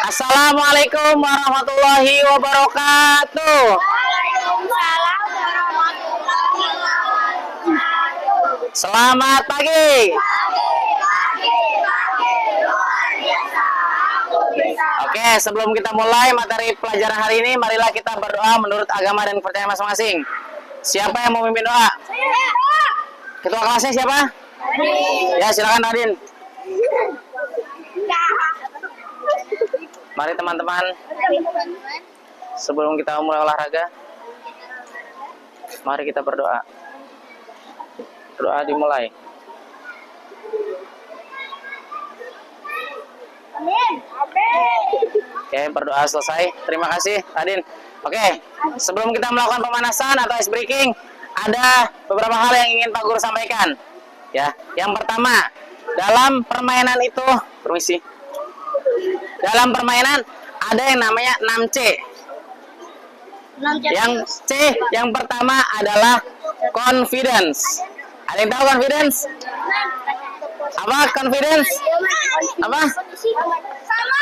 Assalamualaikum warahmatullahi wabarakatuh. Waalaikumsalam warahmatullahi wabarakatuh. Selamat pagi. Oke, sebelum kita mulai materi pelajaran hari ini, marilah kita berdoa menurut agama dan kepercayaan masing-masing. Siapa yang mau memimpin doa? Ketua kelasnya siapa? Ya, silakan Radin. Mari teman-teman, sebelum kita mulai olahraga, mari kita berdoa. Doa dimulai. Oke, berdoa selesai. Terima kasih, Radin. Oke, sebelum kita melakukan pemanasan atau ice breaking, ada beberapa hal yang ingin Pak Guru sampaikan. Ya, yang pertama, dalam permainan itu, permisi. Dalam permainan ada yang namanya 6C. Yang C yang pertama adalah confidence. Ada yang tahu confidence? Apa confidence? Apa?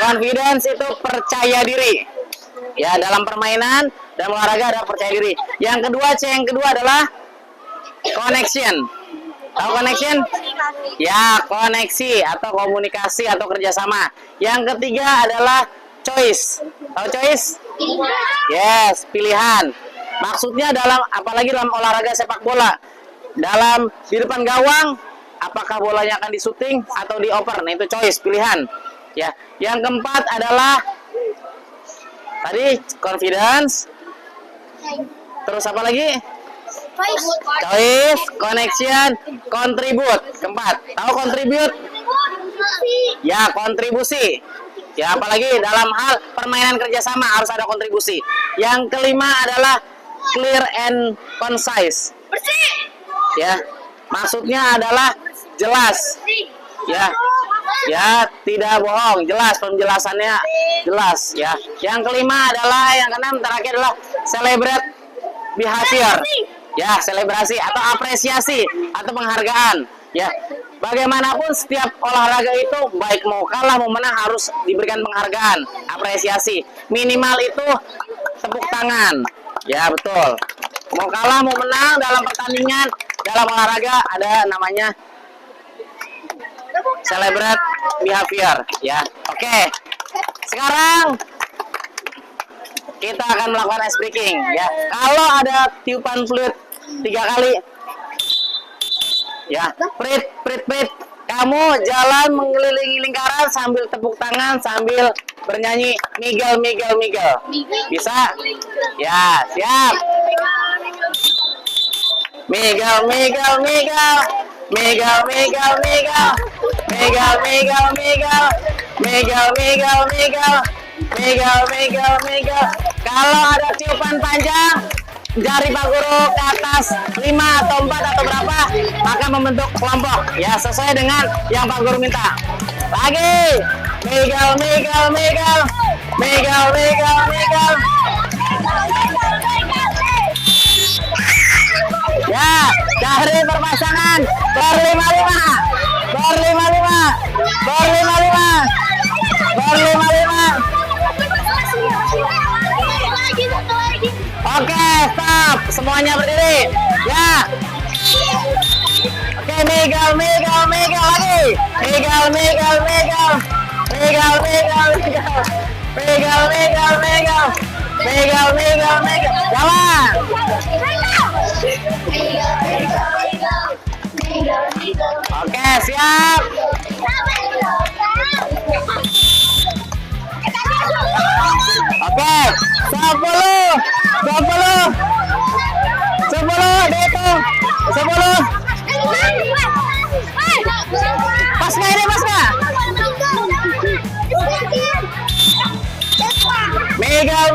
Confidence itu percaya diri. Ya, dalam permainan dan olahraga ada percaya diri. Yang kedua, C yang kedua adalah connection. Tahu connection? Ya, koneksi atau komunikasi atau kerjasama. Yang ketiga adalah choice. Tahu choice? Yes, pilihan. Maksudnya dalam, apalagi dalam olahraga sepak bola, dalam di depan gawang, apakah bolanya akan disuting atau dioper? Nah, itu choice, pilihan. Ya, yang keempat adalah tadi confidence. Terus apa lagi? Choice, connection, contribute. Keempat. Tahu contribute? Ya, kontribusi. Ya, apalagi dalam hal permainan kerjasama harus ada kontribusi. Yang kelima adalah clear and concise. Ya, maksudnya adalah jelas. Ya, tidak bohong, jelas, penjelasannya jelas. Ya, yang kelima adalah, yang keenam terakhir adalah celebrate behavior. Ya, selebrasi atau apresiasi atau penghargaan. Ya, bagaimanapun setiap olahraga itu baik mau kalah mau menang harus diberikan penghargaan, apresiasi. Minimal itu tepuk tangan. Ya, betul. Mau kalah mau menang dalam pertandingan, dalam olahraga ada namanya celebrate behavior. Ya, oke. Sekarang kita akan melakukan ice breaking. Ya, kalau ada tiupan fluid 3 kali, ya, prit. Kamu jalan mengelilingi lingkaran sambil tepuk tangan sambil bernyanyi migel. Bisa? Ya, siap. Migel. Kalau ada tiupan panjang, jari Pak Guru ke atas 5 atau 4 atau berapa, maka membentuk kelompok. Ya, sesuai dengan yang Pak Guru minta. Lagi. Migel. Ya, cari perpasangan ber-5-5. Oke, stop. Semuanya berdiri. Ya. Oke, migel lagi. Migel. Jalan. Oke, siap. Oke, 10 dihitung. 10. Pas nggak ini, pas nggak? Migel.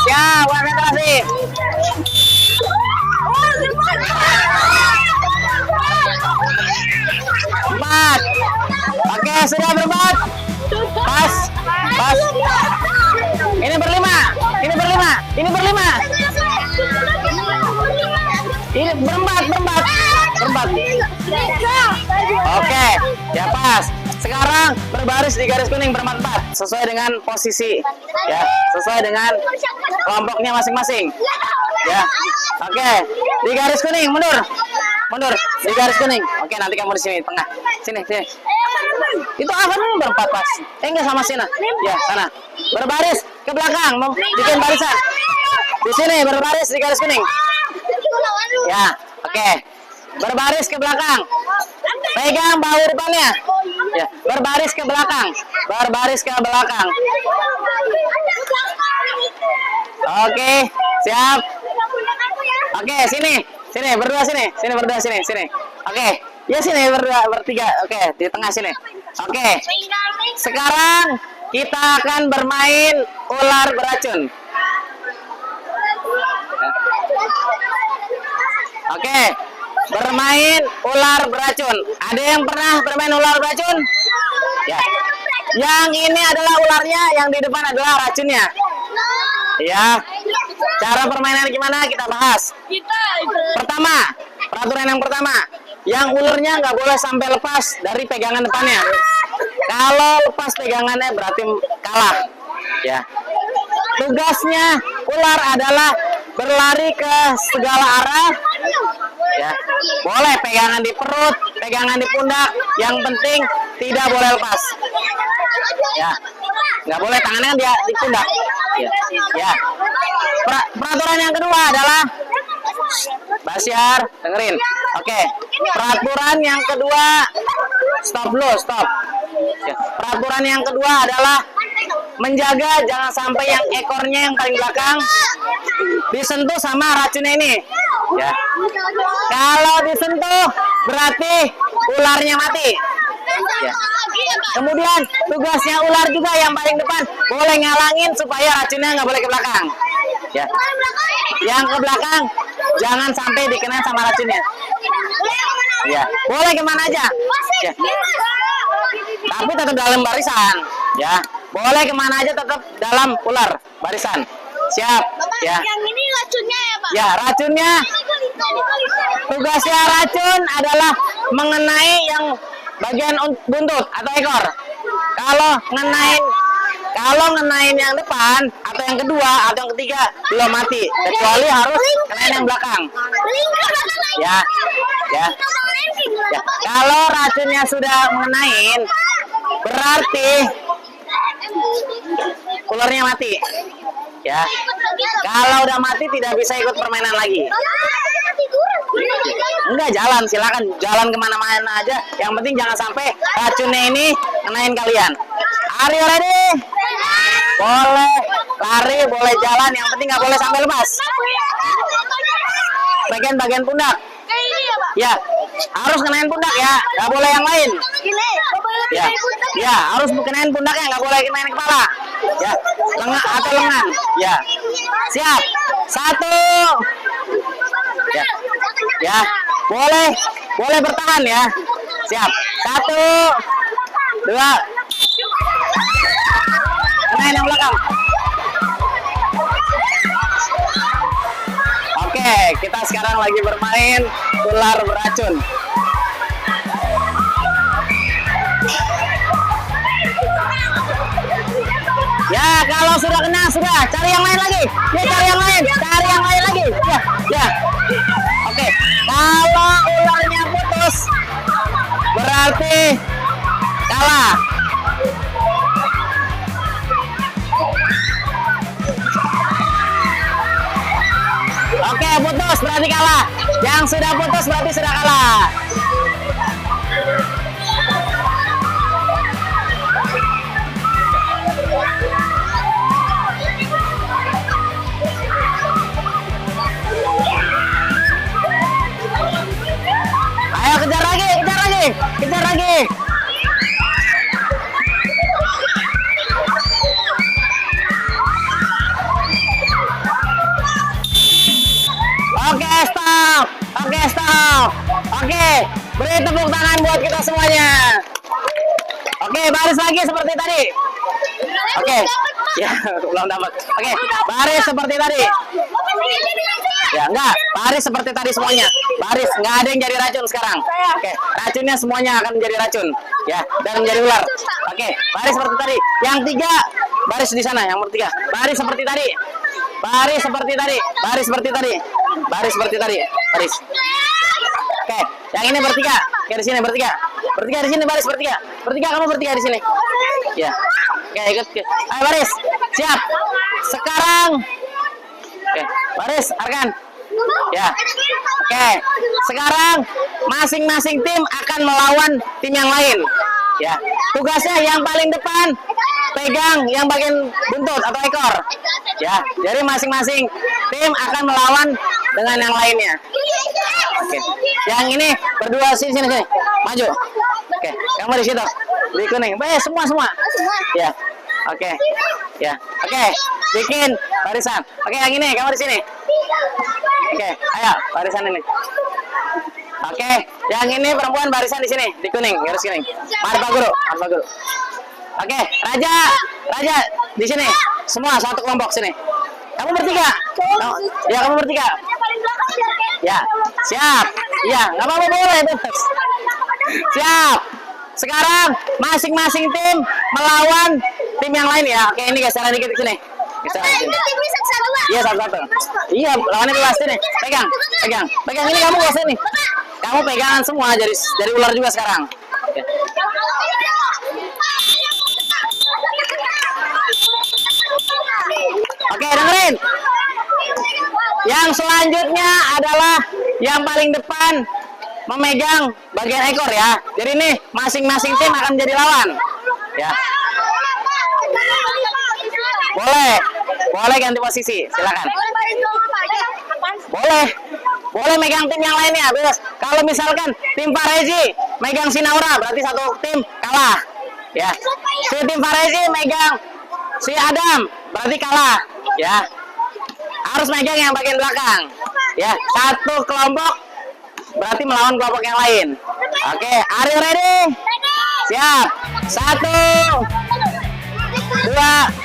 Ya, konsentrasi. 4. Oke, sudah berempat. Pas. Ini berlima. Ini berempat. Oke, ya pas. Sekarang berbaris di garis kuning berempat sesuai dengan posisi, ya, sesuai dengan kelompoknya masing-masing. Ya, oke. Di garis kuning mundur. Di garis kuning. Oke, nanti kamu di sini tengah. Sini. Itu akan berempat pas. Enggak sama sini. Ya, sana. Berbaris ke belakang, bikin barisan. Di sini berbaris di garis kuning. Ya, oke. Berbaris ke belakang. Pegang bahu depannya. Ya, berbaris ke belakang. Oke, siap. Oke, sini berdua sini. Oke, ya sini bertiga. Oke, di tengah sini. Oke. Sekarang kita akan bermain ular beracun. Oke, bermain ular beracun. Ada yang pernah bermain ular beracun? Ya. Yang ini adalah ularnya, yang di depan adalah racunnya. Ya. Cara permainan gimana kita bahas. Pertama, peraturan yang pertama, yang ularnya nggak boleh sampai lepas dari pegangan depannya. Kalau lepas pegangannya berarti kalah. Ya. Tugasnya ular adalah berlari ke segala arah. Ya, boleh pegangan di perut, pegangan di pundak. Yang penting tidak boleh lepas. Ya, nggak boleh tangannya dia di pundak. Ya. Peraturan yang kedua adalah Basyar, dengerin. Oke. Peraturan yang kedua, stop. Ya. Peraturan yang kedua adalah menjaga jangan sampai yang ekornya yang paling belakang disentuh sama racunnya ini. Ya. Kalau disentuh berarti ularnya mati. Ya. Kemudian tugasnya ular juga yang paling depan boleh ngalangin supaya racunnya nggak boleh ke belakang. Ya. Yang ke belakang jangan sampai dikena sama racunnya. Ya. Boleh kemana aja. Ya. Tapi tetap dalam barisan. Ya. Boleh kemana aja tetap dalam ular barisan. Siap. Ya. Yang ini racunnya ya, Pak? Ya, racunnya. Tugasnya racun adalah mengenai yang bagian buntut atau ekor. Kalau ngenain yang depan atau yang kedua atau yang ketiga belum mati, kecuali harus kenain yang belakang. Ya. Kalau racunnya sudah mengenain, berarti ularnya mati. Ya. Kalau udah mati tidak bisa ikut permainan lagi. Enggak, silakan jalan kemana-mana aja. Yang penting jangan sampai racunnya ini kenain kalian. Are you ready? Boleh lari, boleh jalan. Yang penting nggak boleh sampai lepas. Bagian pundak. Ya, harus kenain pundak ya. Nggak boleh yang lain. Ya, harus kenain pundaknya. Nggak boleh kenain kepala. Ya, lengan atau lengan. Ya, siap. 1. Ya, boleh bertahan ya. Siap. 1, 2. Kenain yang belakang. Oke, kita sekarang lagi bermain ular beracun. Ya, kalau sudah kena, sudah. Cari yang lain lagi. Ya, cari yang lain lagi. Ya. Oke, kalau ularnya putus, berarti kalah. Oke, putus berarti kalah. Yang sudah putus berarti sudah kalah. Ayo kejar lagi. Oke, stop. Oke, beri tepuk tangan buat kita semuanya. Oke, baris lagi seperti tadi. Oke. Ya, belum dapat. Oke, baris seperti tadi. Ya, enggak. Baris seperti tadi semuanya. Baris, enggak ada yang jadi racun sekarang. Oke, racunnya semuanya akan menjadi racun. Ya, dan menjadi ular. Oke, baris seperti tadi. Yang 3, baris di sana. Yang bertiga, baris seperti tadi. Baris seperti tadi. Baris seperti tadi. Baris seperti tadi. Baris. Oke, yang ini bertiga. Oke, di sini bertiga. Bertiga di sini, baris bertiga. Bertiga, kamu bertiga di sini. Ya. Oke, ikut. Ayo baris. Siap. Sekarang. Oke, baris, Arkan. Ya. Oke. Sekarang masing-masing tim akan melawan tim yang lain. Ya. Tugasnya yang paling depan pegang yang bagian buntut atau ekor. Ya. Jadi masing-masing tim akan melawan dengan yang lainnya. Oke. Yang ini berdua sini. Maju. Oke, kamu di situ. Di kuning. Semua. Ya. Oke. Ya. Oke. Bikin barisan. Oke, yang ini kamu di sini. Oke, ayo barisan ini. Oke, yang ini perempuan barisan di sini, di kuning, garis kuning. Mari Pak Guru. Oke, Raja di sini. Semua satu kelompok sini. Kamu bertiga. Ya, kamu bertiga. Ya, siap. Ya, nggak apa-apa boleh bebas. Siap. Sekarang masing-masing tim melawan tim yang lain ya. Oke, ini geseran dikit di sini. Iya, satu-satu. Iya, lawannya bebas sini. Pegang. Ini kamu gak usah nih. Kamu pegangan semua jadi ular juga sekarang. Oke. Oke, dengerin. Yang selanjutnya adalah yang paling depan memegang bagian ekor ya. Jadi ini masing-masing tim akan menjadi lawan. Ya. Boleh ganti posisi, silakan. Boleh megang tim yang lainnya, bebas. Kalau misalkan tim Farezi megang Sinaura, berarti satu tim kalah. Ya. Si tim Farezi megang si Adam, berarti kalah. Ya. Harus megang yang bagian belakang. Ya, satu kelompok berarti melawan kelompok yang lain. Oke, are you ready? Siap. 1, 2.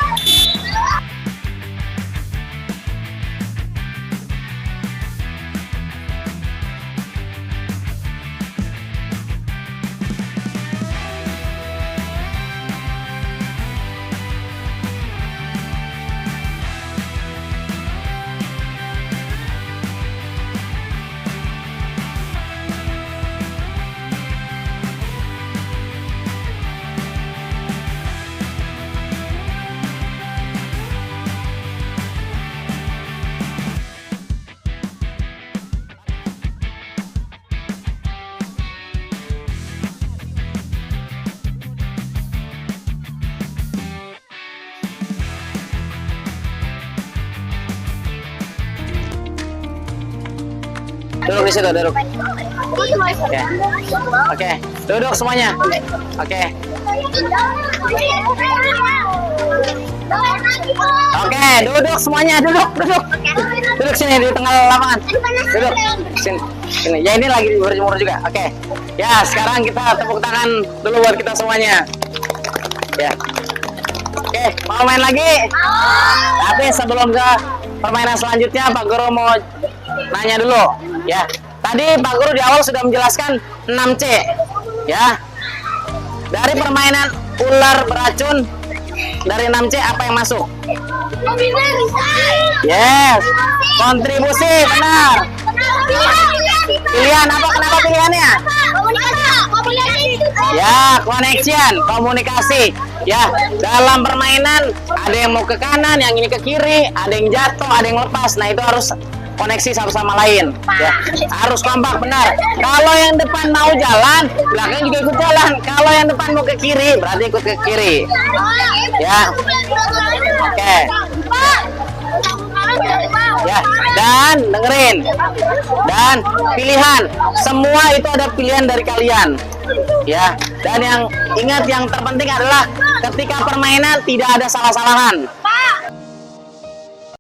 Duduk di situ, duduk. Oke. Duduk semuanya. Oke, duduk semuanya, duduk. Duduk sini di tengah lapangan. Duduk. Sini. Ya ini lagi berjemur juga. Oke. Ya, sekarang kita tepuk tangan dulu buat kita semuanya. Ya. Oke, mau main lagi? Tapi sebelum ke permainan selanjutnya, Pak Guru mau nanya dulu. Ya, tadi Pak Guru di awal sudah menjelaskan 6C. Ya, dari permainan ular beracun, dari 6C apa yang masuk? Yes, kontribusi, benar. Pilihan apa? Kenapa pilihannya? Ya, connection, komunikasi. Ya, dalam permainan ada yang mau ke kanan, yang ini ke kiri, ada yang jatuh, ada yang lepas. Nah, itu harus koneksi satu sama lain. Ya, harus kompak, benar. Kalau yang depan mau jalan, belakang juga ikut jalan. Kalau yang depan mau ke kiri, berarti ikut ke kiri. Ya. Oke. Ya, dan dengerin. Dan pilihan, semua itu ada pilihan dari kalian. Ya, dan yang ingat yang terpenting adalah ketika permainan tidak ada salah-salahan.